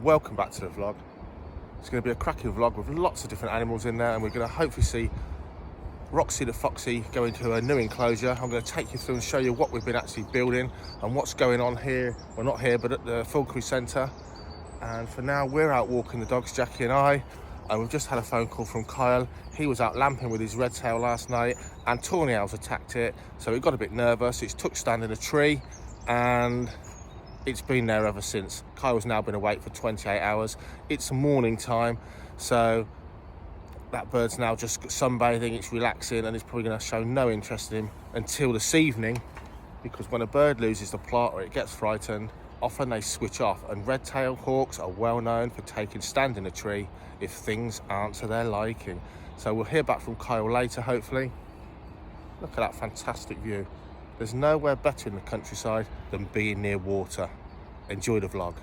Welcome back to the vlog. It's going to be a cracking vlog with lots of different animals in there, and we're going to hopefully see Roxy the Foxy go into a new enclosure. I'm going to take you through and show you what we've been actually building and what's going on here, well not here but at the Falconry Centre. And for now we're out walking the dogs, Jackie and I, and we've just had a phone call from Kyle. He was out lamping with his redtail last night and tawny owls attacked it, so he got a bit nervous. It's took stand in a tree and it's been there ever since. Kyle's now been awake for 28 hours. It's morning time, so that bird's now just sunbathing, it's relaxing, and it's probably going to show no interest in him until this evening, because when a bird loses the plot or it gets frightened, often they switch off, and red-tailed hawks are well known for taking stand in a tree if things aren't to their liking. So we'll hear back from Kyle later, hopefully. Look at that fantastic view. There's nowhere better in the countryside than being near water. Enjoy the vlog.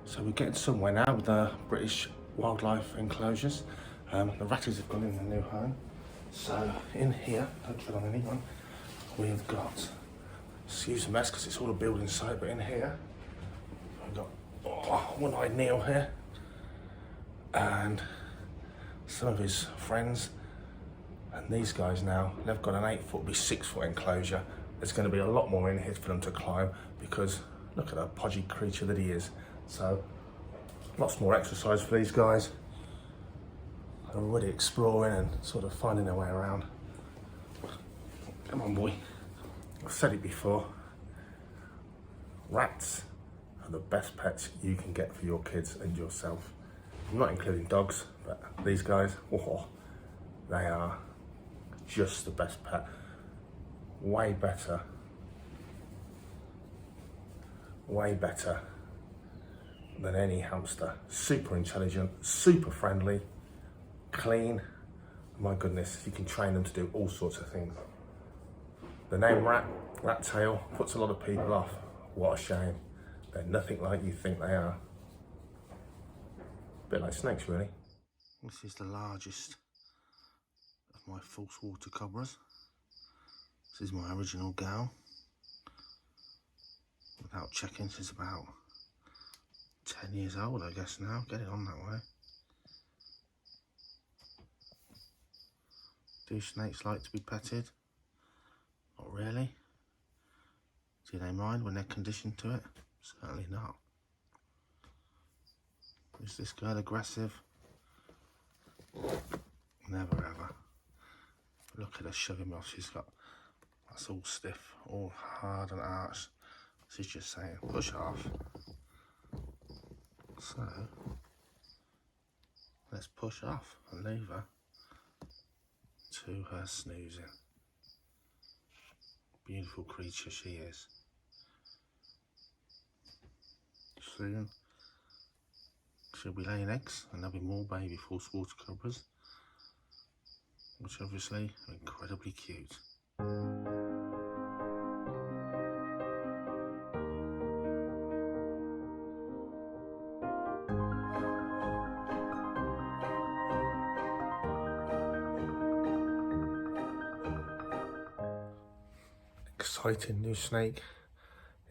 So we're getting somewhere now with the British wildlife enclosures. The Rattlers have gone in the new home. So in here, don't tread on anyone, we've got, excuse the mess because it's all a building site, but in here, we've got one-eyed Neil here, and some of his friends, and these guys now, they've got an 8-foot, be 6-foot enclosure. There's going to be a lot more in here for them to climb, because look at that podgy creature that he is. So, lots more exercise for these guys. They're already exploring and sort of finding their way around. Come on, boy. I've said it before. Rats are the best pets you can get for your kids and yourself. I'm not including dogs, but these guys, oh, they are just the best pet. Way better than any hamster. Super intelligent, super friendly, clean. My goodness, you can train them to do all sorts of things. The name rat-tail puts a lot of people off. What a shame. They're nothing like you think they are. A bit like snakes, really. This is the largest of my false water cobras. This is my original gal. Without checking, she's about 10 years old, I guess now, getting on that way. Do snakes like to be petted? Not really. Do they mind when they're conditioned to it? Certainly not. Is this girl aggressive? Never ever. Look at her shoving me off. She's got, that's all stiff, all hard and arched. She's just saying, push off. So, let's push off and leave her to her snoozing. Beautiful creature she is. Soon, she'll be laying eggs and there'll be more baby false water cobras, which obviously are incredibly cute. Exciting new snake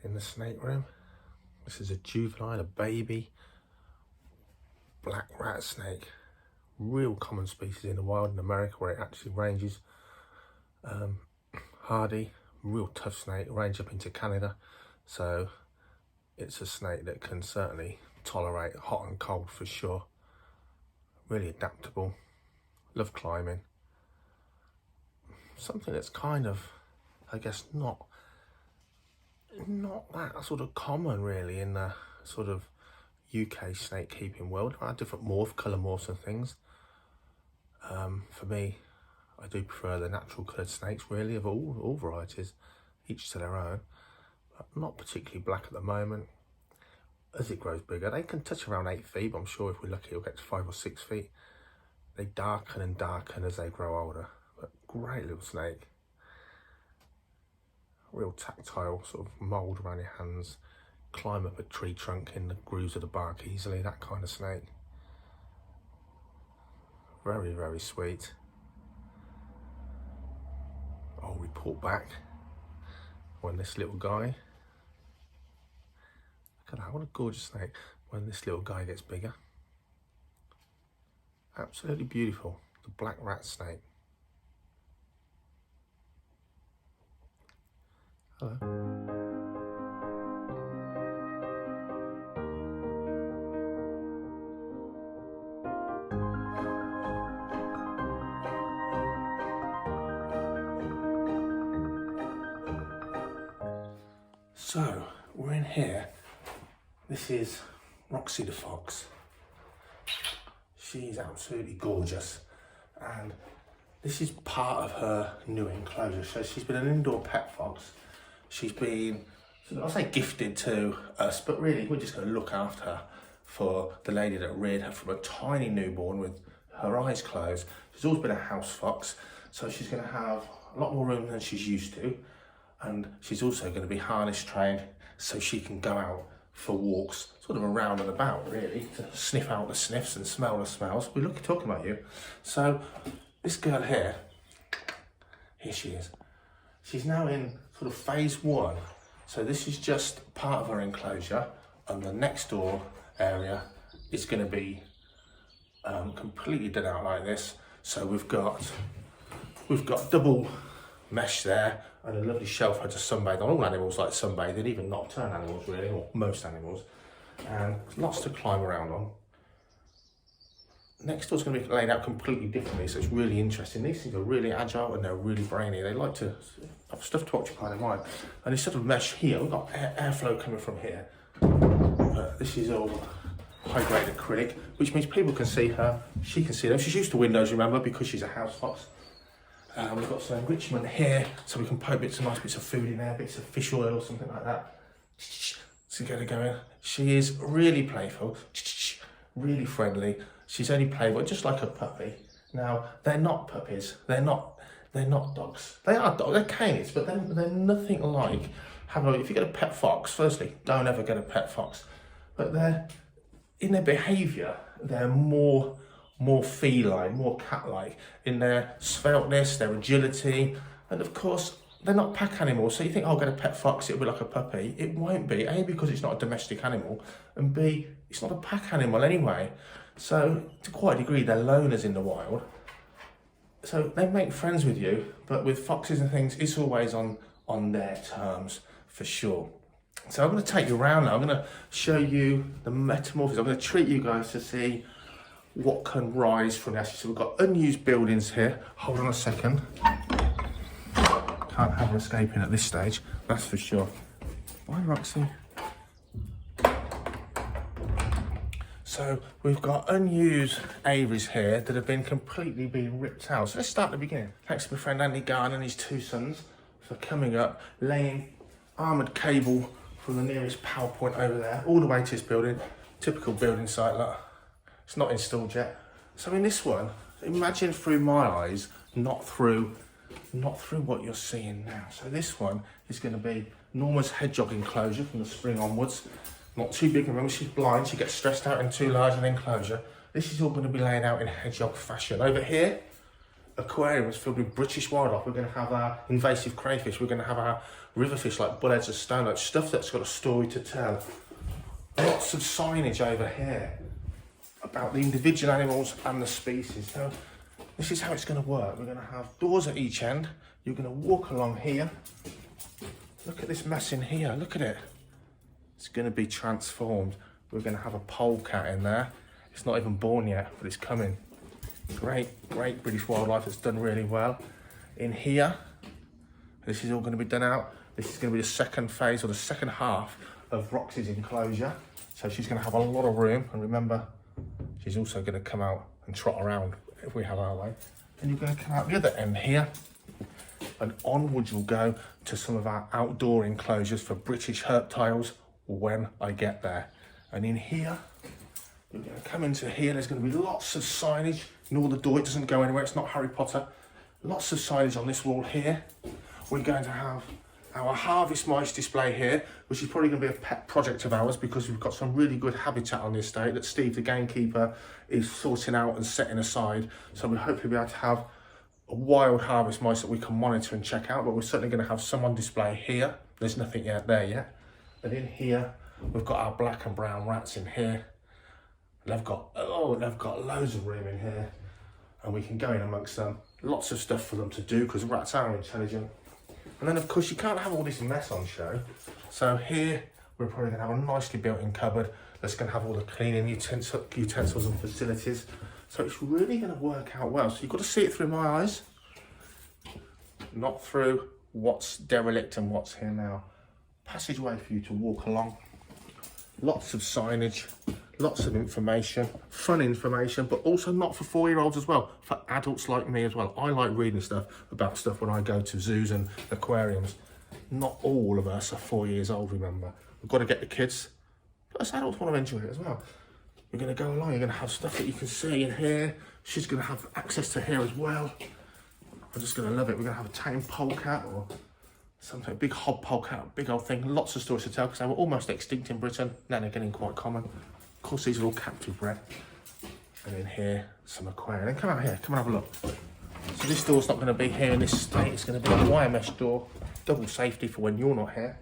in the snake room. This is a juvenile, a baby black rat snake. Real common species in the wild in America where it actually ranges. Hardy, real tough snake, range up into Canada. So it's a snake that can certainly tolerate hot and cold for sure. Really adaptable, love climbing. Something that's kind of, I guess, not that sort of common really in the sort of UK snake keeping world. There are different colour morphs and things. For me, I do prefer the natural coloured snakes really, of all varieties, each to their own. But not particularly black at the moment. As it grows bigger, they can touch around 8 feet, but I'm sure if we're lucky it'll get to 5 or 6 feet. They darken and darken as they grow older, but great little snake. Real tactile, sort of mould around your hands, climb up a tree trunk in the grooves of the bark easily, that kind of snake. Very, very sweet. I'll report back when this little guy, look at that, what a gorgeous snake, when this little guy gets bigger. Absolutely beautiful, the black rat snake. Hello. So, we're in here. This is Roxy the fox. She's absolutely gorgeous. And this is part of her new enclosure. So she's been an indoor pet fox. She's been, I'll say gifted to us, but really we're just going to look after her for the lady that reared her from a tiny newborn with her eyes closed. She's always been a house fox. So she's going to have a lot more room than she's used to. And she's also going to be harness trained so she can go out for walks, sort of around and about really, to sniff out the sniffs and smell the smells. We're talking about you. So this girl here she is. She's now in sort of phase 1. So this is just part of her enclosure, and the next door area is going to be completely done out like this. So we've got double mesh there, and a lovely shelf for her to sunbathe on. All animals like sunbathing, even nocturnal animals really, or most animals. And lots to climb around on. Next door's going to be laid out completely differently, so it's really interesting. These things are really agile and they're really brainy. They like to have stuff to occupy their mind. And this sort of mesh here, we've got airflow coming from here. This is all high-grade acrylic, which means people can see her, she can see them. She's used to windows, remember, because she's a house fox. We've got some enrichment here, so we can poke nice bits of food in there, bits of fish oil or something like that. So get her going. She is really playful, really friendly. She's only playful, just like a puppy. Now, they're not puppies. They're not dogs. They are dogs. They're canids, but they're nothing like. If you get a pet fox, firstly, don't ever get a pet fox. But in their behaviour, they're more feline, more cat-like in their svelteness, their agility, and of course they're not pack animals. So you think, oh, I'll get a pet fox, it'll be like a puppy. It won't be. A, because it's not a domestic animal, and B, it's not a pack animal anyway. So to quite a degree, they're loners in the wild. So they make friends with you, but with foxes and things, it's always on their terms for sure. So I'm going to take you around now. I'm going to show you the metamorphosis. I'm going to treat you guys to see what can rise from the ashes. So we've got unused buildings here. Hold on a second. Can't have her escaping at this stage, that's for sure. Bye, Roxy. So we've got unused aviaries here that have been completely ripped out. So let's start at the beginning. Thanks to my friend Andy Garn and his 2 sons for coming up, laying armoured cable from the nearest power point over there, all the way to this building. Typical building site, look. It's not installed yet. So in this one, imagine through my eyes, not through what you're seeing now. So this one is going to be Norma's hedgehog enclosure from the spring onwards. Not too big, remember she's blind, she gets stressed out in too large an enclosure. This is all going to be laying out in hedgehog fashion. Over here, aquariums filled with British wildlife. We're going to have our invasive crayfish, we're going to have our river fish like bullheads and stoneheads, stuff that's got a story to tell. Lots of signage over here about the individual animals and the species. So this is how it's going to work. We're going to have doors at each end. You're going to walk along here. Look at this mess in here, look at it. It's going to be transformed. We're going to have a polecat in there. It's not even born yet, but it's coming. Great British wildlife that's done really well. In here, this is all going to be done out. This is going to be the second phase, or the second half of Roxy's enclosure. So she's going to have a lot of room, and remember, she's also going to come out and trot around if we have our way. And you're going to come out the other end here, and onwards you'll go to some of our outdoor enclosures for British reptiles when I get there. And in here, you're going to come into here, there's going to be lots of signage. Ignore the door, it doesn't go anywhere, it's not Harry Potter. Lots of signage on this wall here. We're going to have our harvest mice display here, which is probably going to be a pet project of ours because we've got some really good habitat on the estate that Steve, the gamekeeper, is sorting out and setting aside. So we'll hopefully be able to have a wild harvest mice that we can monitor and check out, but we're certainly going to have some on display here. There's nothing yet there yet. And in here, we've got our black and brown rats in here. They've got loads of room in here, and we can go in amongst them. Lots of stuff for them to do because rats are intelligent. And then of course you can't have all this mess on show. So here we're probably going to have a nicely built-in cupboard that's going to have all the cleaning utensils and facilities. So it's really going to work out well. So you've got to see it through my eyes, not through what's derelict and what's here now. Passageway for you to walk along. Lots of signage, lots of information, fun information, but also not for 4-year-olds as well, for adults like me as well. I like reading stuff about stuff when I go to zoos and aquariums. Not all of us are 4 years old, remember. We've got to get the kids, but us adults want to enjoy it as well. You're going to go along, you're going to have stuff that you can see in here. She's going to have access to here as well. I'm just going to love it. We're going to have a tame polecat or something, a big hob polecat, big old thing. Lots of stories to tell because they were almost extinct in Britain. Now they're getting quite common. Of course, these are all captive bred. And in here, some aquarium. Then come out here, come and have a look. So this door's not going to be here in this state. It's going to be a wire mesh door. Double safety for when you're not here.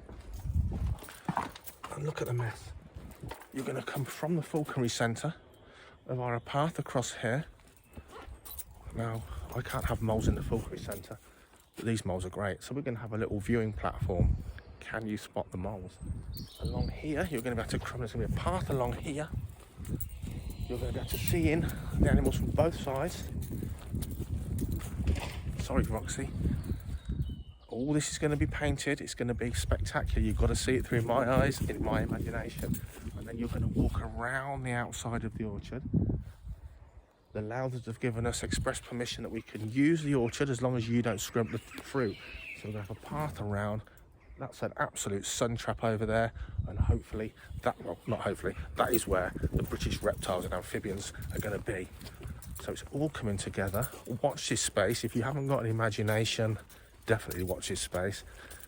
And look at the mess. You're going to come from the Falconry Centre via a path across here. Now, I can't have moles in the Falconry Centre, but these moles are great. So we're going to have a little viewing platform. Can you spot the moles? Along here, you're going to be able to come. There's going to be a path along here. You're going to be able to see in the animals from both sides. Sorry, Roxy. All this is going to be painted. It's going to be spectacular. You've got to see it through my eyes, in my imagination. And then you're going to walk around the outside of the orchard. The Lifetops have given us express permission that we can use the orchard as long as you don't scrub the fruit. So we're going to have a path around. That's an absolute sun trap over there, and hopefully that, well, not hopefully, that is where the British reptiles and amphibians are going to be. So it's all coming together. Watch this space. If you haven't got an imagination, definitely watch this space,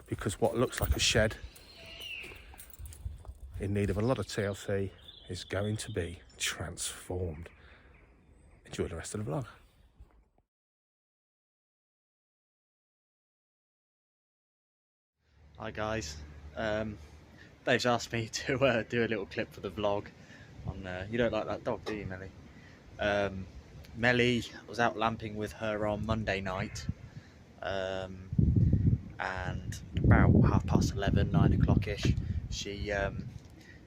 because what looks like a shed in need of a lot of TLC is going to be transformed. Enjoy the rest of the vlog. Hi guys, Dave's asked me to do a little clip for the vlog on, you don't like that dog do you, Melly? Melly, I was out lamping with her on Monday night, and about 11:30, 9 o'clock-ish, she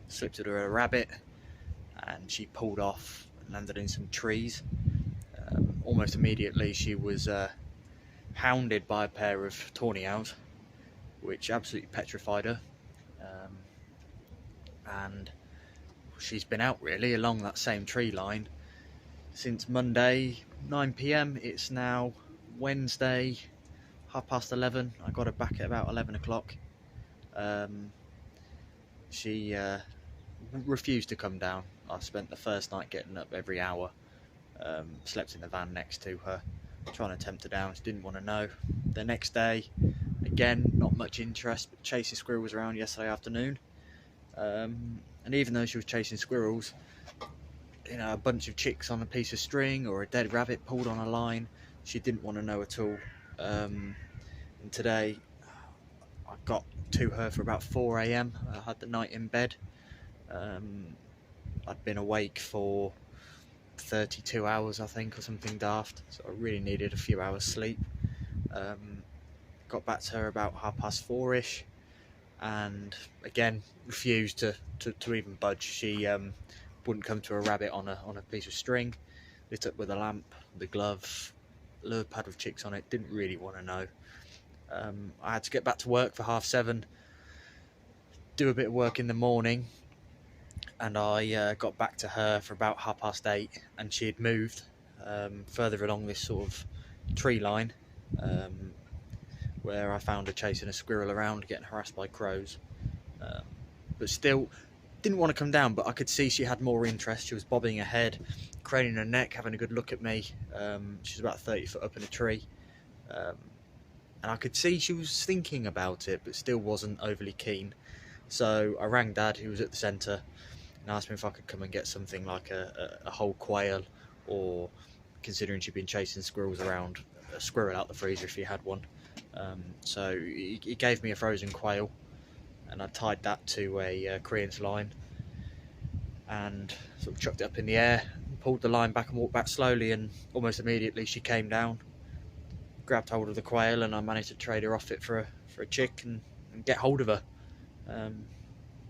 slipped into a rabbit and she pulled off and landed in some trees. Almost immediately she was hounded by a pair of tawny owls, which absolutely petrified her, and she's been out really along that same tree line since Monday 9 PM. It's now Wednesday 11:30. I got her back at about 11 o'clock. She refused to come down. I spent the first night getting up every hour, slept in the van next to her, trying to tempt her down. She didn't want to know. The next day, again, not much interest, but chasing squirrels around yesterday afternoon. And even though she was chasing squirrels, you know, a bunch of chicks on a piece of string or a dead rabbit pulled on a line, she didn't want to know at all. And today, I got to her for about 4 AM. I had the night in bed. I'd been awake for 32 hours, I think, or something daft, so I really needed a few hours sleep. Got back to her about 4:30-ish, and again refused to even budge. She wouldn't come to a rabbit on a piece of string, lit up with a lamp, the glove, lure pad with chicks on it, didn't really want to know. I had to get back to work for 7:30, do a bit of work in the morning, and I got back to her for about 8:30, and she had moved further along this sort of tree line, where I found her chasing a squirrel around, getting harassed by crows. But still didn't want to come down, but I could see she had more interest. She was bobbing her head, craning her neck, having a good look at me. She was about 30 foot up in a tree. And I could see she was thinking about it, but still wasn't overly keen. So I rang Dad, who was at the centre, and asked him if I could come and get something like a whole quail, or, considering she'd been chasing squirrels around, a squirrel out the freezer if he had one. So he gave me a frozen quail, and I tied that to a Korean's line and sort of chucked it up in the air, pulled the line back and walked back slowly, and almost immediately she came down, grabbed hold of the quail, and I managed to trade her off it for a chick and get hold of her. And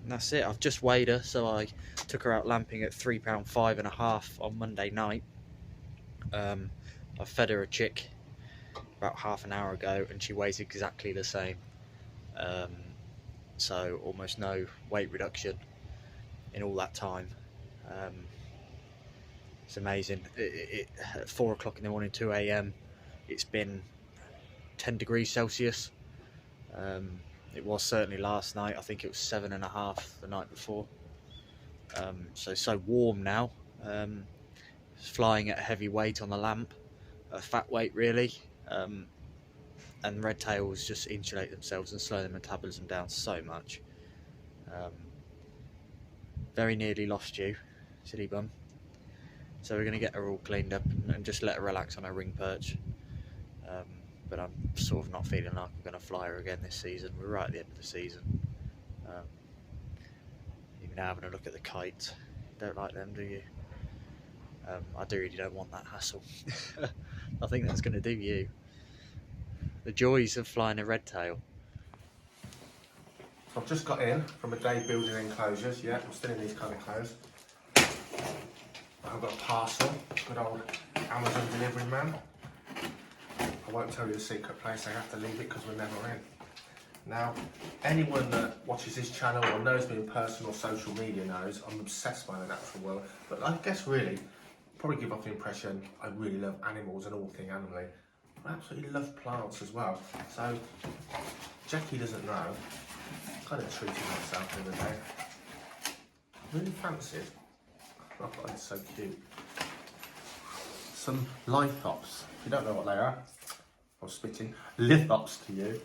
that's it. I've just weighed her, so I took her out lamping at £3.5½ on Monday night. I fed her a chick about half an hour ago, and she weighs exactly the same. So almost no weight reduction in all that time. It's amazing. At 4 o'clock in the morning, 2 a.m, it's been 10 degrees Celsius. It was certainly last night. I think it was 7.5 the night before. So warm now. It's flying at a heavy weight on the lamp, a fat weight really. And redtails just insulate themselves and slow their metabolism down so much. Very nearly lost you, silly bum. So we're going to get her all cleaned up and just let her relax on her ring perch. But I'm sort of not feeling like I'm going to fly her again this season. We're right at the end of the season. Even now having a look at the kites. Don't like them, do you? I really don't want that hassle. I think that's going to do you. The joys of flying a redtail. So I've just got in from a day building enclosures. Yeah, I'm still in these kind of clothes. I've got a parcel, good old Amazon delivery man. I won't tell you the secret place, I have to leave it because we're never in. Now, anyone that watches this channel or knows me in person or social media knows I'm obsessed by the natural world. But I guess really, probably give off the impression I really love animals and all things animally. I absolutely love plants as well. So, Jackie doesn't know, I'm kind of treating myself the other day. Really fancied. Oh, that's so cute. Some Lifetops. If you don't know what they are, I'm spitting Lifetops to you.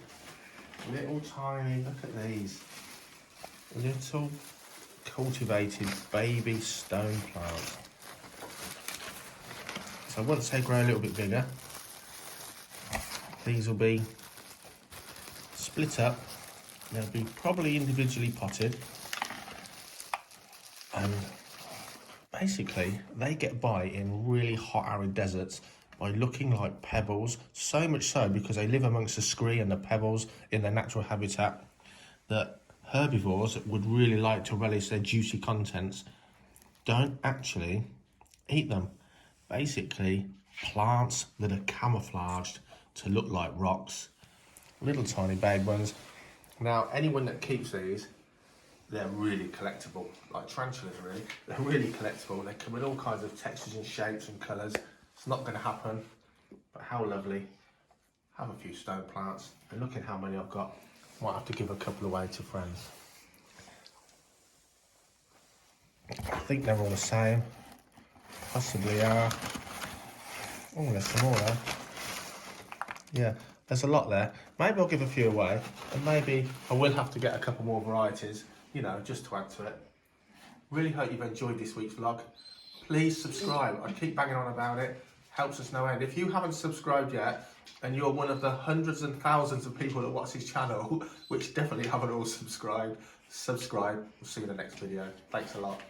Little tiny, look at these. Little cultivated baby stone plants. So once they grow a little bit bigger, these will be split up. They'll be probably individually potted. And basically, they get by in really hot, arid deserts by looking like pebbles, so much so because they live amongst the scree and the pebbles in their natural habitat that herbivores would really like to relish their juicy contents don't actually eat them. Basically, plants that are camouflaged to look like rocks, little tiny babe ones. Now, anyone that keeps these, they're really collectible, like tarantulas really. They're really collectible. They come in all kinds of textures and shapes and colours. It's not going to happen, but how lovely. Have a few stone plants, and look at how many I've got. Might have to give a couple away to friends. I think they're all the same. Possibly are. Oh, there's some more there. Yeah, there's a lot there. Maybe I'll give a few away, and maybe I will have to get a couple more varieties, you know, just to add to it. Really hope you've enjoyed this week's vlog. Please subscribe. I keep banging on about it. Helps us no end. If you haven't subscribed yet, and you're one of the hundreds and thousands of people that watch this channel, which definitely haven't all subscribed, subscribe. We'll see you in the next video. Thanks a lot.